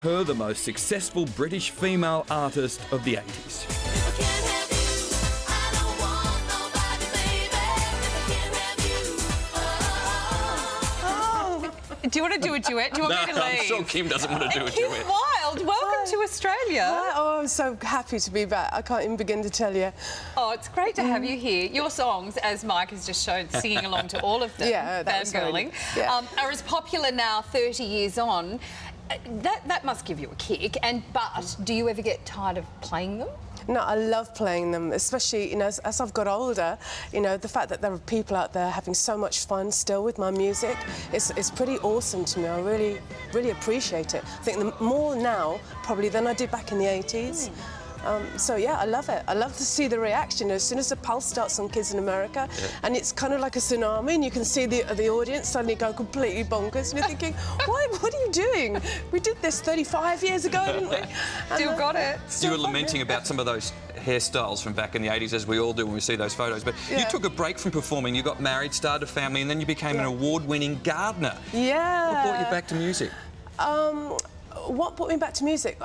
her the most successful British female artist of the 80s. Do you want to do a duet? Do you want me to leave? I'm sure Kim doesn't want to do a Kim duet. Wilde, welcome to Australia. Oh, I'm so happy to be back. I can't even begin to tell you. Oh, it's great to have you here. Your songs, as Mike has just shown, singing along to all of them, fangirling, are as popular now 30 years on. That must give you a kick. But do you ever get tired of playing them? No, I love playing them, especially, you know, as I've got older, you know, the fact that there are people out there having so much fun still with my music, it's pretty awesome to me. I really, really appreciate it. I think more now, probably, than I did back in the 80s. So, yeah, I love it. I love to see the reaction. As soon as the pulse starts on Kids in America, and it's kind of like a tsunami, and you can see the audience suddenly go completely bonkers, and you're thinking, what are you doing? We did this 35 years ago, didn't we? Still got it. You were lamenting about some of those hairstyles from back in the 80s, as we all do when we see those photos, but you took a break from performing, you got married, started a family, and then you became an award-winning gardener. Yeah. What brought you back to music? What brought me back to music?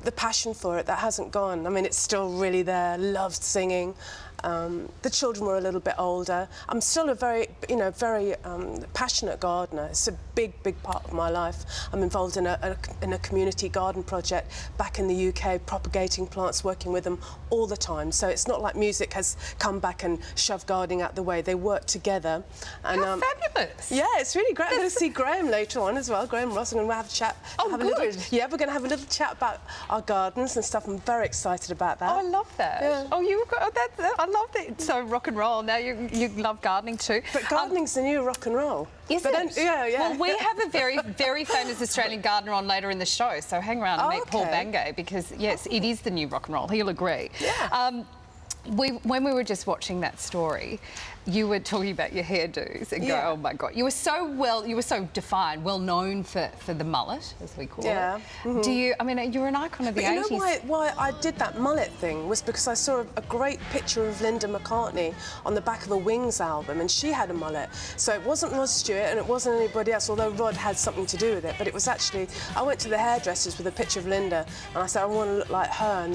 The passion for it, that hasn't gone. I mean, it's still really there. Loved singing. The children were a little bit older. I'm still a very passionate gardener. It's a big, big part of my life. I'm involved in a community garden project back in the UK, propagating plants, working with them all the time. So it's not like music has come back and shoved gardening out the way. They work together. And, How fabulous! Yeah, it's really great. I'm going to see Graham later on as well. Graham Ross, and we'll have a chat. Oh, good. We're going to have a little chat about our gardens and stuff. I'm very excited about that. Oh, I love that. Yeah. Oh, I love that. It's so rock and roll. Now you love gardening too. But gardening's the new rock and roll. Is but it? Yeah. Well, we have a very, very famous Australian gardener on later in the show, so hang around and meet Paul Bangay, because, yes, it is the new rock and roll. He'll agree. Yeah. When we were just watching that story, you were talking about your hairdos and go, oh my God, you were so defined, well known for the mullet, as we call it. Mm-hmm. Do you? I mean, you're an icon of the 80s. You know why I did that mullet thing was because I saw a great picture of Linda McCartney on the back of a Wings album, and she had a mullet. So it wasn't Rod Stewart and it wasn't anybody else, although Rod had something to do with it. But it was actually, I went to the hairdressers with a picture of Linda, and I said I want to look like her, and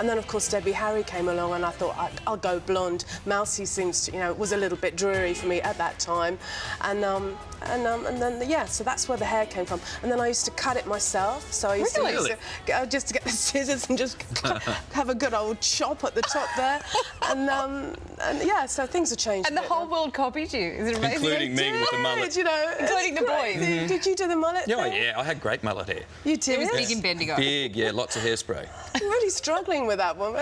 then of course Debbie Harry came along, and I thought I'll go blonde. Mousy seems to, was a little bit dreary for me at that time, and then so that's where the hair came from. And then I used to cut it myself. So I used to just to get the scissors and just have a good old chop at the top there, and so things have changed. And the whole world copied you. Is it amazing? Including me with the mullet. Including the boys. Did you do the mullet thing? Yeah, I had great mullet hair. You did? It was big in Bendigo. Big, yeah, lots of hairspray. I'm really struggling with that one.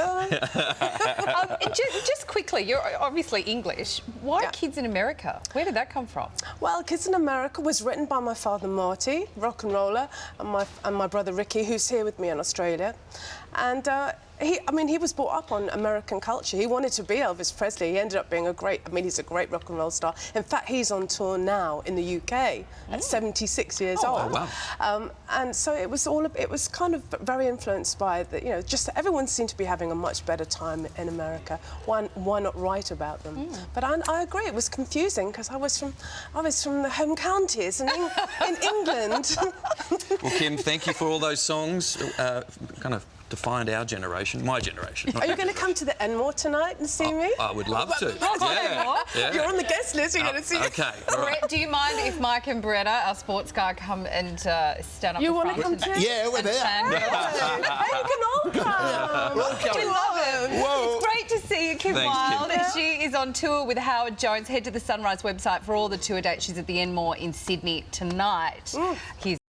Just quickly, you're obviously English. Why Kids in America? Where did that come from? Well, Kids in America was written by my father Marty, rock and roller, and my brother Ricky, who's here with me in Australia. And he was brought up on American culture. He wanted to be Elvis Presley. He ended up being he's a great rock and roll star. In fact, he's on tour now in the UK at 76 years old. Wow. And so it was kind of very influenced by just everyone seemed to be having a much better time in America. Why not write about them? But I agree, it was confusing because I was from the home counties in England. Well, Kim, thank you for all those songs. Kind of defined our generation, my generation. Are you going to come to the Enmore tonight and see me? I would love to. Yeah. You're on the guest list, you're going to see me. Okay. Brett, do you mind if Mike and Beretta, our sports guy, come and stand up you the want front? to come too? Yeah, we're there. Hey, you can all come. We love it. Whoa. It's great to see you, Kim Thanks, Wilde. Kim. She is on tour with Howard Jones. Head to the Sunrise website for all the tour dates. She's at the Enmore in Sydney tonight. Here's